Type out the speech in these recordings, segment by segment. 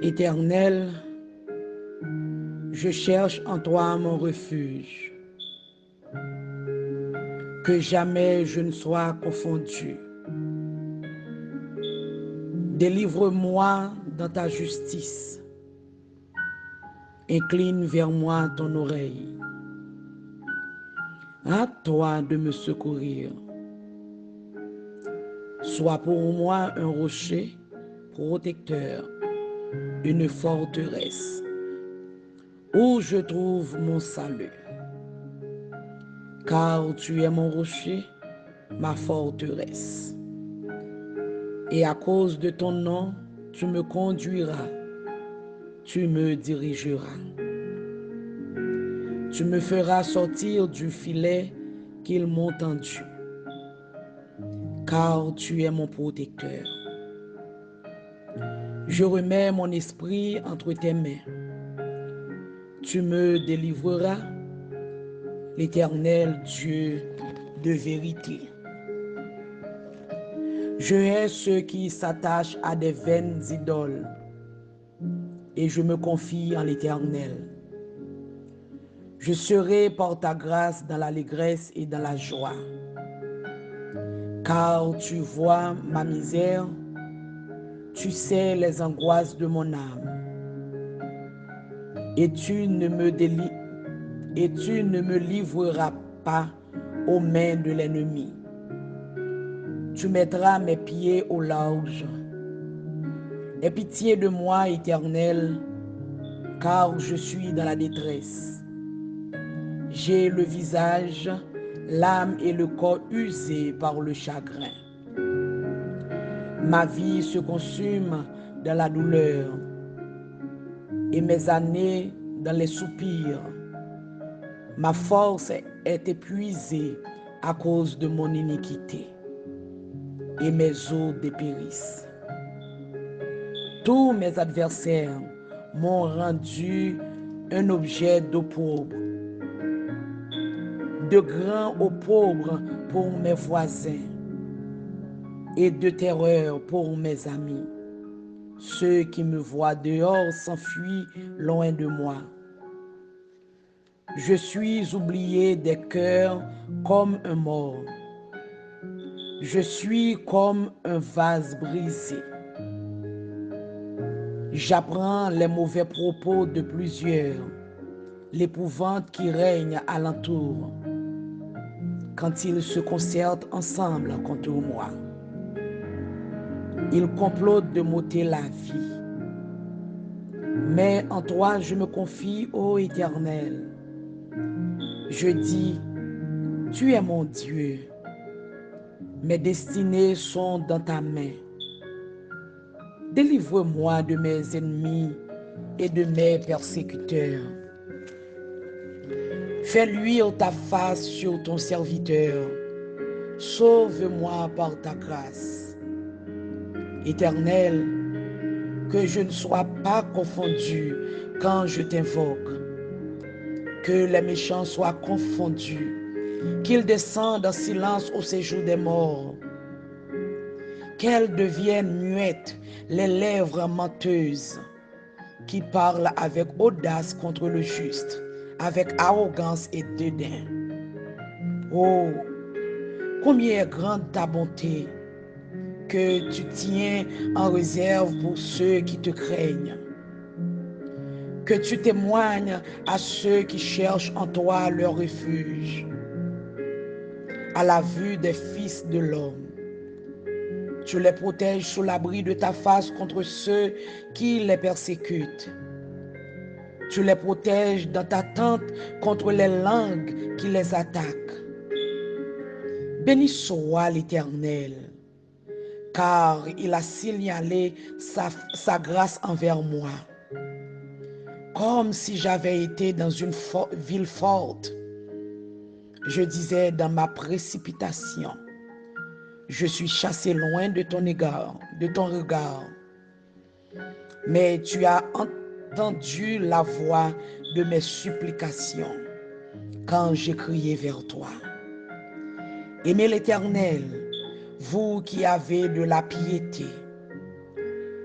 Éternel, je cherche en toi mon refuge, que jamais je ne sois confondu. Délivre-moi dans ta justice, incline vers moi ton oreille. À toi de me secourir. Sois pour moi un rocher protecteur, une forteresse, où je trouve mon salut. Car tu es mon rocher, ma forteresse. Et à cause de ton nom, tu me conduiras, tu me dirigeras. Tu me feras sortir du filet qu'ils m'ont tendu, car tu es mon protecteur. Je remets mon esprit entre tes mains. Tu me délivreras, l'Éternel Dieu de vérité. Je hais ceux qui s'attachent à des vaines idoles, et je me confie en l'Éternel. Je serai par ta grâce dans l'allégresse et dans la joie. Car tu vois ma misère, tu sais les angoisses de mon âme. Et tu ne me livreras pas aux mains de l'ennemi. Tu mettras mes pieds au large. Aie pitié de moi, Éternel, car je suis dans la détresse. J'ai le visage, l'âme et le corps usés par le chagrin. Ma vie se consume dans la douleur et mes années dans les soupirs. Ma force est épuisée à cause de mon iniquité et mes os dépérissent. Tous mes adversaires m'ont rendu un objet d'opprobre, de grand opprobre pour mes voisins et de terreur pour mes amis. Ceux qui me voient dehors s'enfuient loin de moi. Je suis oublié des cœurs comme un mort. Je suis comme un vase brisé. J'apprends les mauvais propos de plusieurs, l'épouvante qui règne alentour, quand ils se concertent ensemble contre moi. Ils complotent de m'ôter la vie. Mais en toi je me confie, ô Éternel. Je dis, tu es mon Dieu. Mes destinées sont dans ta main. Délivre-moi de mes ennemis et de mes persécuteurs. Fais luire ta face sur ton serviteur. Sauve-moi par ta grâce. Éternel, que je ne sois pas confondu quand je t'invoque. Que les méchants soient confondus, qu'ils descendent en silence au séjour des morts. Qu'elles deviennent muettes les lèvres menteuses qui parlent avec audace contre le juste, avec arrogance et dédain. Oh, combien est grande ta bonté que tu tiens en réserve pour ceux qui te craignent. Que tu témoignes à ceux qui cherchent en toi leur refuge, à la vue des fils de l'homme. Tu les protèges sous l'abri de ta face contre ceux qui les persécutent. Tu les protèges dans ta tente contre les langues qui les attaquent. Béni soit l'Éternel, car il a signalé sa grâce envers moi. Comme si j'avais été dans une ville forte. Je disais dans ma précipitation, je suis chassé loin de ton regard. Mais tu as entendu la voix de mes supplications quand j'ai crié vers toi. Aimez l'Éternel, vous qui avez de la piété.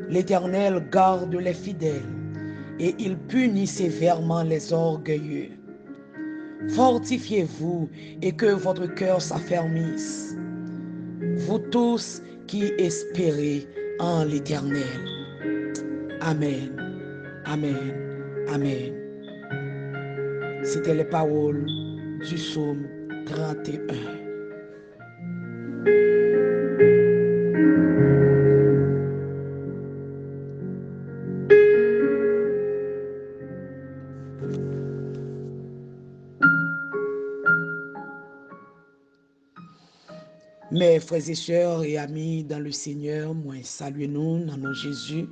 L'Éternel garde les fidèles et il punit sévèrement les orgueilleux. Fortifiez-vous et que votre cœur s'affermisse, vous tous qui espérez en l'Éternel. Amen, amen, amen. C'était les paroles du psaume 31. Mes frères et sœurs et amis dans le Seigneur, moi saluez-nous dans nos Jésus.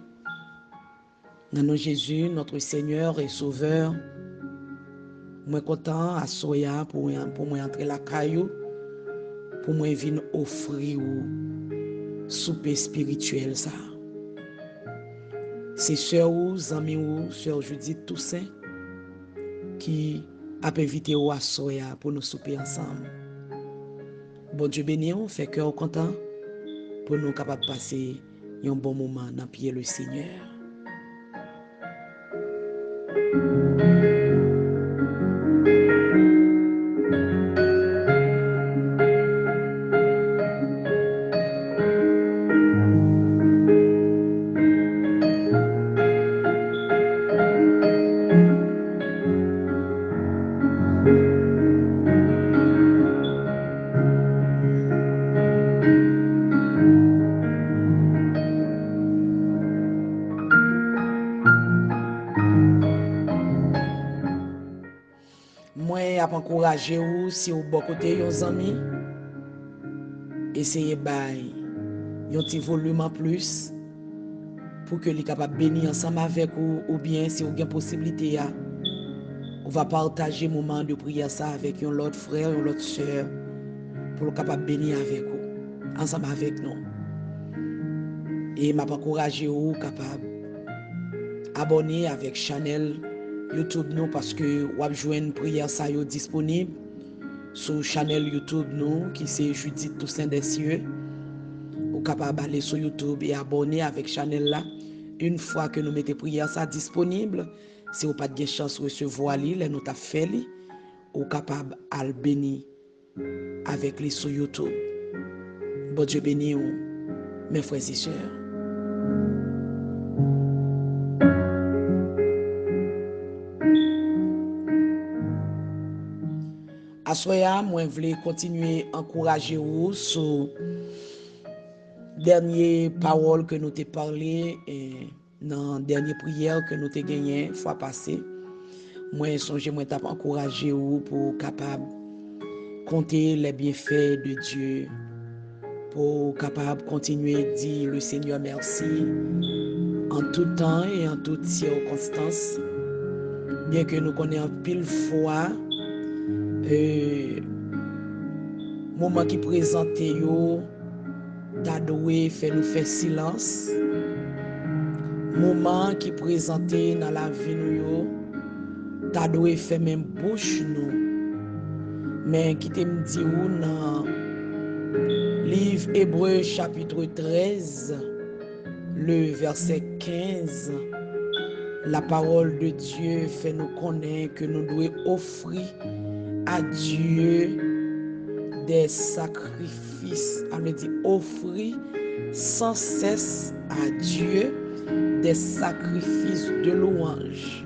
Dans nos Jésus, notre Seigneur et Sauveur. Moi content à soya pour moi entrer la caillou, pour moi venir offrir ou souper spirituel ça. C'est sœur ou amis ou sœur Judith Toussaint qui a invité ou à soya pour nous souper ensemble. Bon Dieu béni, on fait cœur content pour nous capables de passer un bon moment dans pied le Seigneur. Moi, à encourager vous, si vous bon côté, vos amis, essayez de un petit volume en plus pour que les capables bénir ensemble avec vous, ou bien si vous avez une possibilité, on va partager un moment de prière ça avec un autre frère, une autre soeur, pour le capable bénir avec vous, ensemble avec nous. Et m'a encouragé vous capable abonner avec Channel YouTube nous parce que vous avez joué une prière ça est disponible sur Channel YouTube nous qui c'est Judith Toussaint des cieux. Vous capable aller sur YouTube et abonner avec Channel là. Une fois que nous mettons prière ça disponible, si vous pas de chance de recevoir les nous t'a fait li, vous capable à le bénir avec les sur YouTube. Bon Dieu béni vous, mes frères et sœurs. Asoya, moi voulais continuer à encourager vous sur dernière parole que nous t'ai parlé et dans dernière prière que nous t'ai gagné fois passée. Moi songe moi t'a encourager vous pour capable compter les bienfaits de Dieu, pour capable continuer à dire le Seigneur merci en tout temps et en toutes circonstances, bien que nous connaissons pile fois moment qui présentait yo ta doué fait nous faire silence, moment qui présentait dans la vie nous yo ta doué fait même bouche nous, mais qui te me dit ou dans livre Hébreu chapitre 13 le verset 15, la parole de Dieu fait nous connaître que nous devons offrir à Dieu des sacrifices. Elle dit offrir sans cesse à Dieu des sacrifices de louange.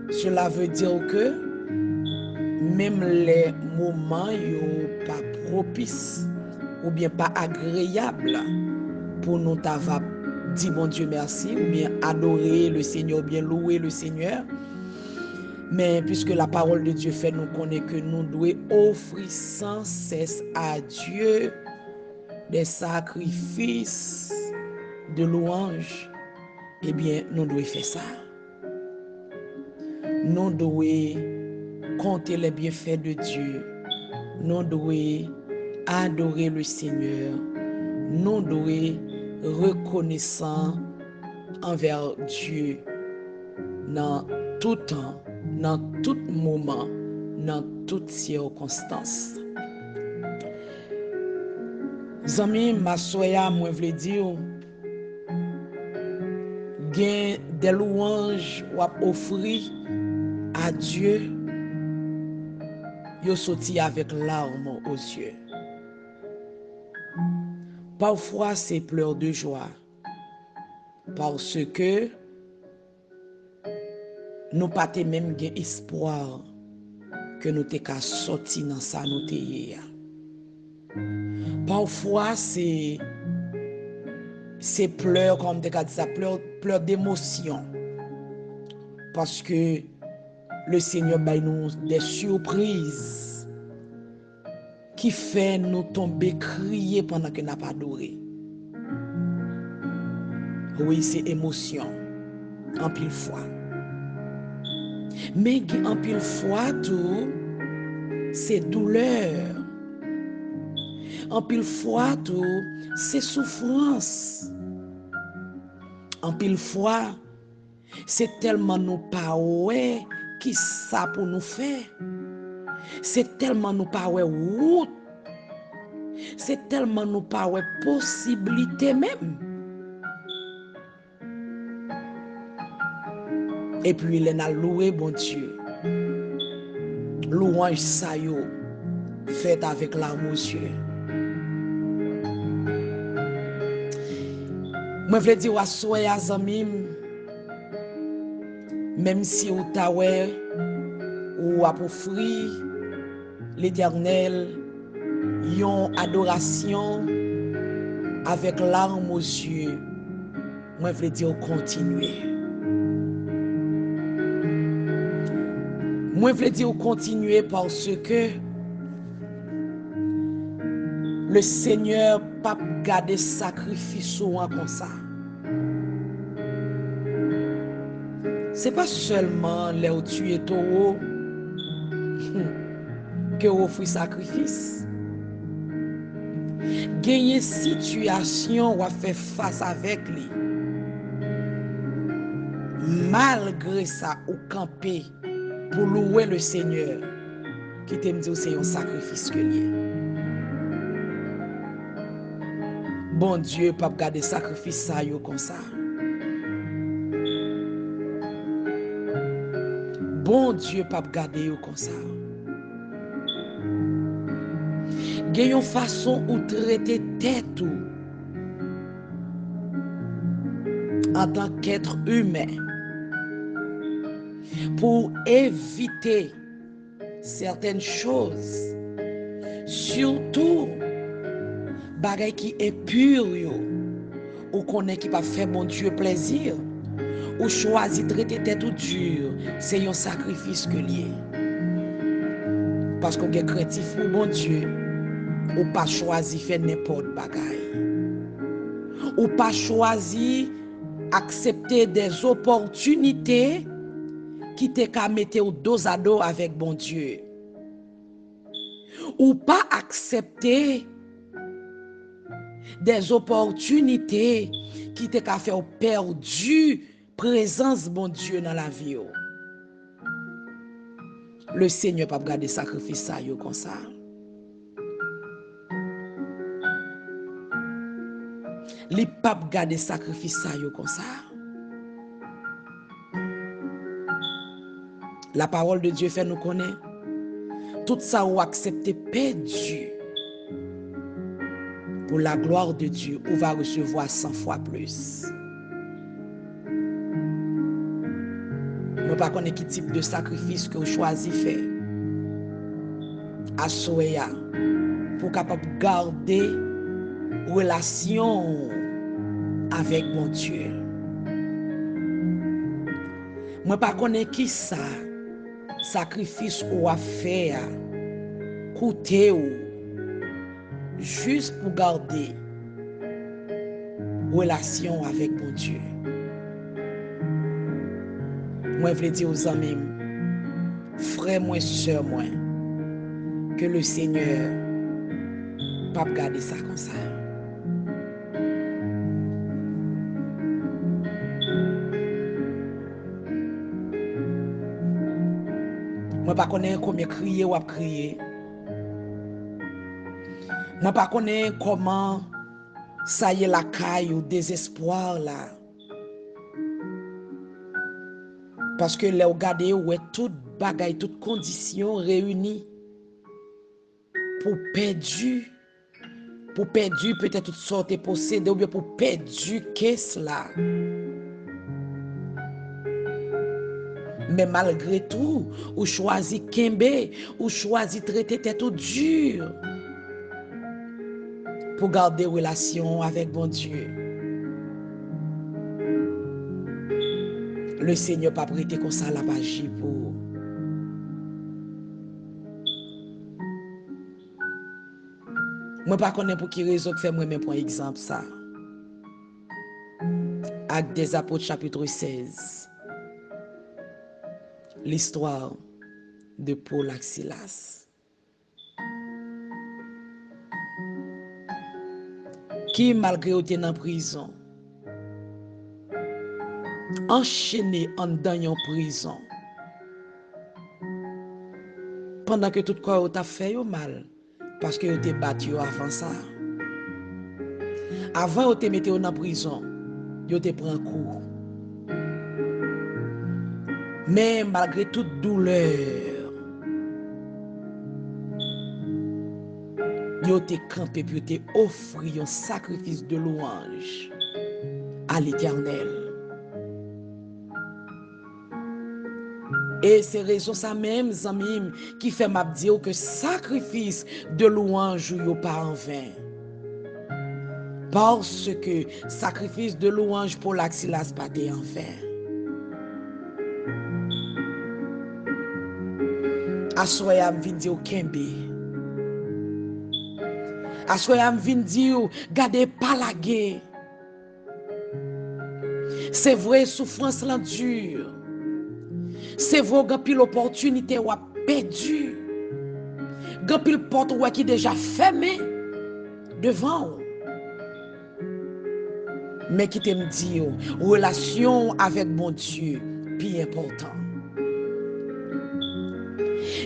Cela veut dire que même les moments pas propices ou bien pas agréables pour nous t'avoir dit bon Dieu merci ou bien adorer le Seigneur ou bien louer le Seigneur, mais puisque la parole de Dieu fait nous connaître que nous devons offrir sans cesse à Dieu des sacrifices de louange, eh bien nous devons faire ça. Nous devons compter les bienfaits de Dieu, nous devons adorer le Seigneur, nous devons reconnaissant envers Dieu dans tout temps, dans tout moment, dans toutes circonstances. Zami, ma soya, moi vle dire, gen des louanges ou offrir à Dieu, yo sorti avec larmes aux yeux. Parfois c'est pleurs de joie parce que nous pas même gen espoir que nous te ka sorti dans ça nous te yé. Parfois c'est pleurs comme te ka dit ça, pleurs d'émotion parce que le Seigneur baille nous des surprises qui fait nous tomber crier pendant que n'a pas adoré. Oui, c'est émotion en pile fois. Mais en pile fois tout c'est douleur. En pile fois tout c'est souffrance. En pile fois c'est tellement nous pas ouais qui ça pour nous faire. C'est tellement nous pas ouais route. C'est tellement nous pas ouais possibilité même. Et puis il a loué bon Dieu. Louange ça yo fait avec l'amour Dieu. Moi veux dire wa soya zamim même si ou ta ouais ou a offrir l'Éternel yon adoration avec larmes aux yeux. Moi veux dire continuer. Moi veux dire continuer parce que le Seigneur pas garder sacrifice ou comme ça. C'est pas seulement les où tu es taureau que offre sacrifice. Gagner situation ou à faire face avec lui. Malgré ça, ou camper pour louer le Seigneur, qui t'aime dire c'est un sacrifice que lié. Bon Dieu, pas garder sacrifice ça yo comme ça. Bon Dieu, pas garder yo comme ça. Gen yon façon ou traiter tête ou en tant qu'être humain pour éviter certaines choses, surtout bagay qui est pur yo, ou connaît qui pas fait bon Dieu plaisir, ou choisi traiter tête ou dur, c'est un sacrifice que lié. Parce qu'on est créatif pour bon Dieu, ou pas choisi faire n'importe bagay. Ou pas choisi accepter des opportunités qui te ka mette au dos à dos avec bon Dieu. Ou pas accepter des opportunités qui te ka faire perdu présence bon Dieu dans la vie. Le Seigneur pas garder sacrifice ça yo comme ça. Li pas garder sacrifice ça yo comme ça. La parole de Dieu fait nous connaître tout ça ou accepter perdu pour la gloire de Dieu, on va recevoir 100 fois plus. Je ne sais pas quel type de sacrifice que vous choisissez faire à Soya pour capable garder relation avec mon Dieu. Je ne sais pas qui ça sacrifice ou à faire coûter ou juste pour garder relation avec mon Dieu. Moi, je veux dire aux amis, frère, moi, soeur, moi, que le Seigneur pas garder ça comme ça. Moi, pas connais combien crier ou à crier. Moi, pas connais comment ça y est la caille ou désespoir là. Parce que là, regardez, ouais, toute bagaille, toute condition réunie pour perdu peut-être toutes sortes de posséder ou bien pour perdu qu'est-ce là. Mais malgré tout, ou choisi Kembe, ou choisi traiter tête tout dur pour garder relation avec bon Dieu. Le Seigneur pas prêté comme ça la magie pour. Moi pas connais pour qui raison que fait moi-même pour exemple ça. Actes des Apôtres chapitre 16. L'histoire de Paul et Silas. Qui malgré était en prison, enchaîné en dans prison. Pendant que tout corps t'a fait mal parce que tu battu avant ça. Avant tu te mettais en prison, tu te prend coup. Mais malgré toute douleur, tu te campé puis tu offert un sacrifice de louange à l'Éternel. Et c'est raison ça même, amis, qui fait m'a dire que sacrifice de louange ou pas en vain. Parce que sacrifice de louange pour l'Axilas pas en vain. Assoyam vin dire Kembe. Assoyam vin dire gardez pas la guerre. C'est vrai souffrance là dure. C'est vrai que pile opportunité ou a perdu. Gan pile porte ou qui déjà fermée devant. Mais qui t'aime dire relation avec mon Dieu plus important.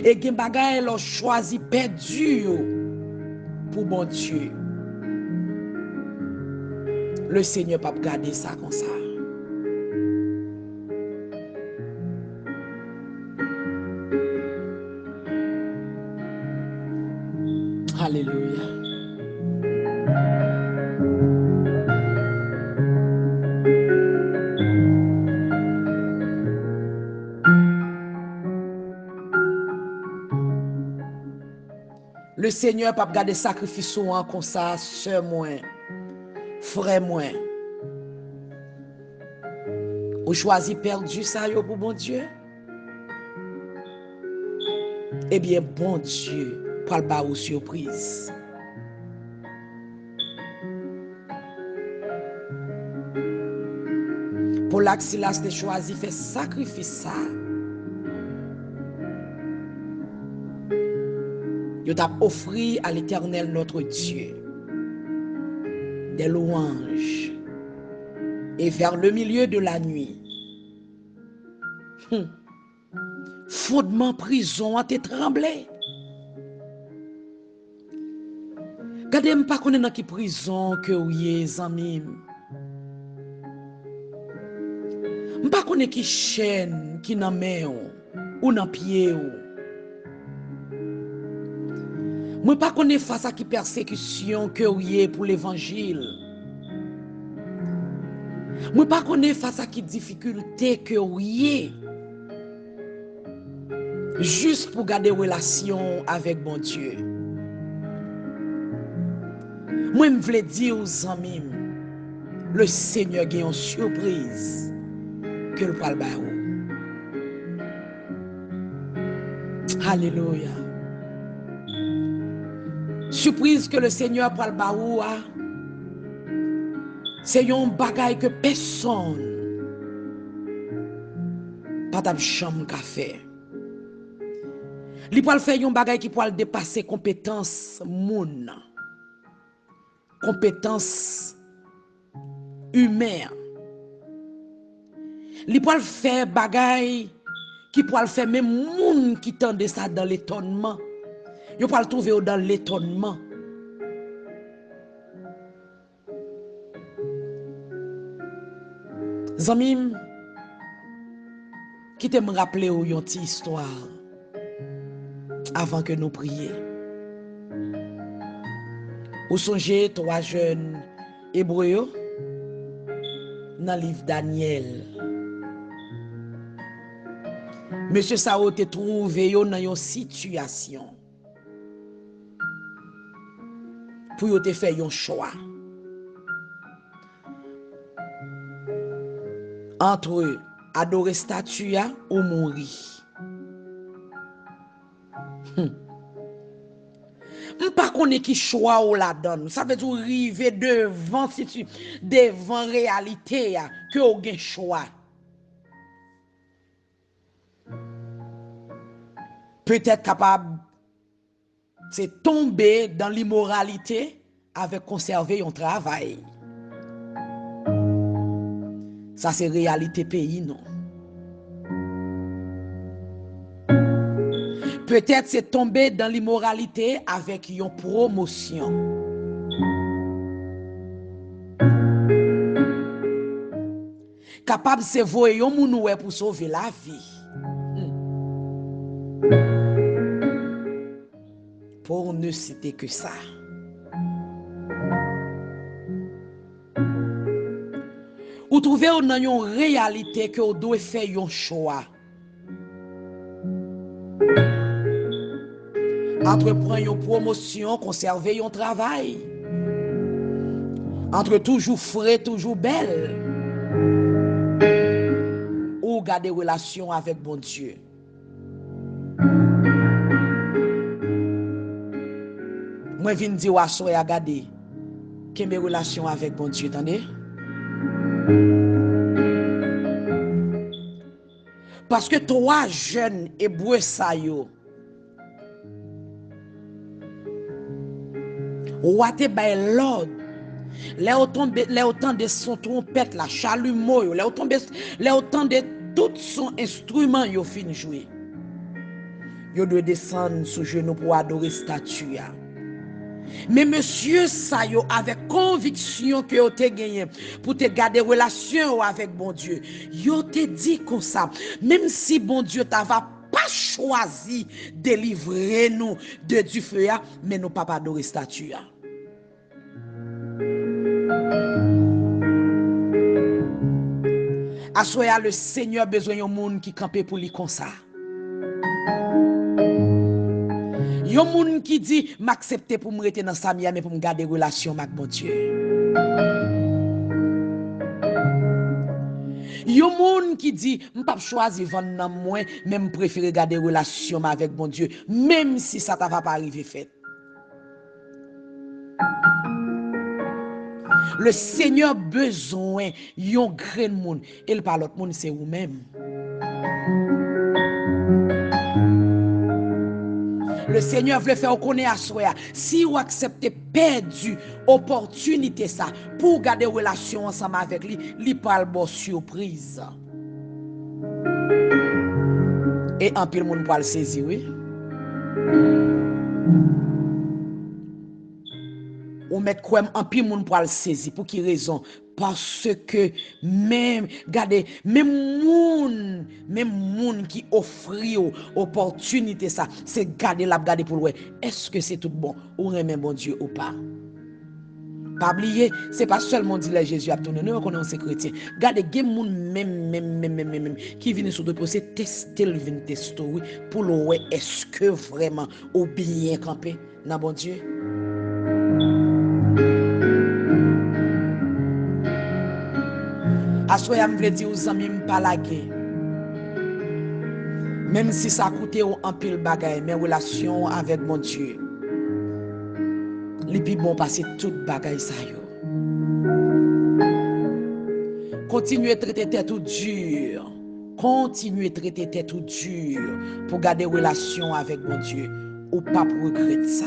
Et gen bagay l'ont choisi perdu pour mon Dieu. Le Seigneur pas garder ça comme ça. Alléluia. Le Seigneur pas garder sacrifice ou comme ça, sœur moi, frère moi. Ou choisi perdu ça yo pour bon Dieu. Eh bien bon Dieu, pour le ba ou surprise. Pour l'Axilas de choisi faire sacrifice ça. Yo t'a offert à l'Éternel notre Dieu des louanges. Et vers le milieu de la nuit, fondement prison a été tremblé. Gardez pas connait dans qui prison que ouye zami. M'pa connait qui chaîne qui nan main ou nan pied ou. Moi pas connait face à qui persécution que ouye pour l'évangile. Moi pas connait face à qui difficulté que ouye. Juste pour garder relation avec mon Dieu. Moi me vle dire aux amis, le Seigneur a une surprise que le pral ba ou. Alléluia. Surprise que le Seigneur pral ba ou, c'est un bagay que personne pas t'a chambre ka faire. Li pral faire un bagay qui pral dépasser compétence moun. Compétence humaine. Li pral faire bagay qui pral faire même moun qui tende ça dans l'étonnement. Yo pral trouver dans l'étonnement. Zamim, qui te me rappeler une petite histoire avant que nous prions. Ou songez 3 jeunes hébreux dans le livre Daniel. Monsieur Sao te trouvé dans une situation pour te faire un choix entre adorer statue ou mourir. Par contre, qui choix ou la donne. Ça veut dire arriver devant réalité que vous avez choix. Peut-être capable c'est tomber dans l'immoralité avec conserver un travail. Ça c'est réalité pays non. Peut-être c'est tomber dans l'immoralité avec une promotion. Capable de voir un moun pour sauver la vie. Pour ne citer que ça. Vous trouvez dans une réalité que vous devez faire un choix. Entre prendre une promotion, conserver un travail. Entre toujours frais, toujours belle. Ou garder relation avec bon Dieu. Moi, je viens dire à soi à garder que mes relations avec bon Dieu, attendez? Parce que 3 jeunes hébreux ça yo. Ou ate bay l'ordre. Les autant de son trompette la chalumeau, les autant de tout son instrument yo fin jouer. Yo doit descendre sous genou pour adorer statue. Mais monsieur ça yo avec conviction que yo te gagné pour te garder relation avec bon Dieu. Yo te dit comme ça, même si bon Dieu t'ava pas choisi de délivrer nous de du feu, mais nous pas adorer statue. Assoya le Seigneur besoin d'un monde qui campe pour lui comme ça. Yon moun qui dit m'accepter pour me rester dans sa mia mais pour me garder relation avec mon Dieu. Yon moun qui dit m'pas choisir vendre dans moi mais me préférer garder relation avec mon Dieu même si ça t'a pas arrivé fait. Le Seigneur besoin yon grand monde et le par l'autre monde c'est vous même. Le Seigneur veut faire connaître à soi. Si vous acceptez perdu opportunité ça pour garder relation ensemble avec lui, il parle bon surprise. Et en pile monde pour le saisir, oui. Ou mettre quoi en pile monde pour le saisir pour qui raison? Parce que même regardez même monde qui offre opportunité ça c'est garder pour le est-ce que c'est tout bon ou remet bon Dieu ou pas. Pas oublier c'est pas seulement dire Jésus a tourné nous connaissons ces chrétiens. Regardez des monde même qui viennent sur de c'est tester le vin tester pour le ouais est-ce que vraiment ou bien camper dans bon Dieu. Assoya me veut dire aux amis pas laguer. Même si ça coûte un pile bagaille, mes relations avec mon Dieu. Les plus bon passer toute bagaille ça yo. Continuez à traiter tête tout dur. Continuez à traiter tête tout dur pour garder relation avec mon Dieu ou pas pour regretter ça.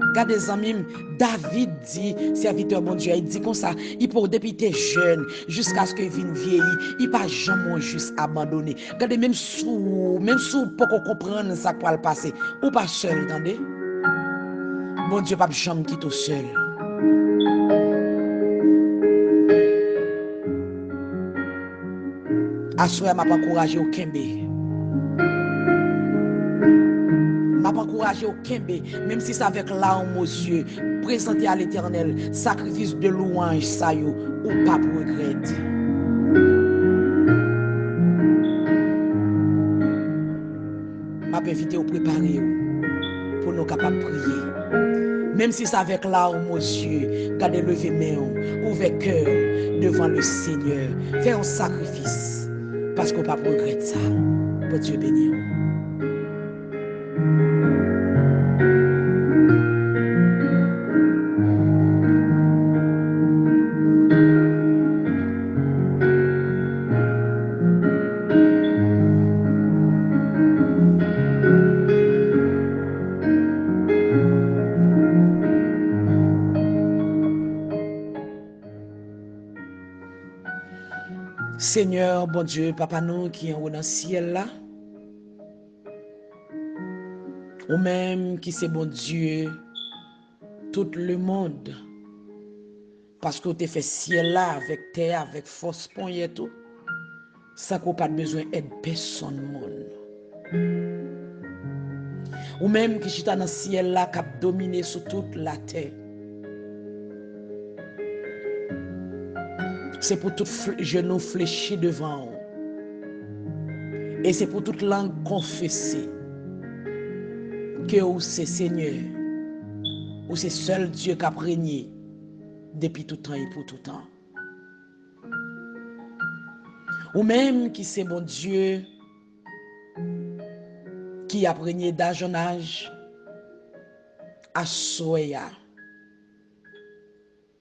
Regardez les amis, David dit, serviteur bon Dieu, il dit comme ça, il peut depuis t'es jeune jusqu'à ce qu'il vienne vieillir, il pas jamais juste abandonné. Regardez même sous pas comprendre ça pour le passer, ou pas seul, attendez. Bon Dieu pas jamais quitter seul. Assoya m'a pas encouragé au Kembe. M'a pas encouragé au Kembe, même si c'est avec larmes aux yeux, présenter à l'Éternel, sacrifice de louange, ça yo, ou pas pour regret. M'a invité au préparer pour nous capables de prier. Même si c'est avec larmes aux yeux, gardez lever main, ouvrez cœur devant le Seigneur, faire un sacrifice, parce qu'on ne peut pas regretter ça. Pour Dieu bénir. Seigneur, bon Dieu, Papa nous qui est en haut dans le ciel là, ou même qui c'est bon Dieu, tout le monde, parce que tu fait ciel là avec terre, avec force, pont et tout, sans qu'on pas besoin d'aide personne monde. Ou même qui chita dans le ciel là, qui a dominé sur toute la terre. C'est pour tout genou fléchi devant eux. Et c'est pour toute langue confesser que vous c'est Seigneur, ou c'est seul Dieu qui a régné depuis tout temps et pour tout temps. Ou même qui c'est mon Dieu qui a régné d'âge en âge à Soya.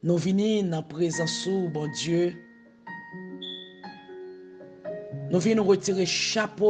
Nous venons dans la présence de bon Dieu. Nous venons retirer chapeau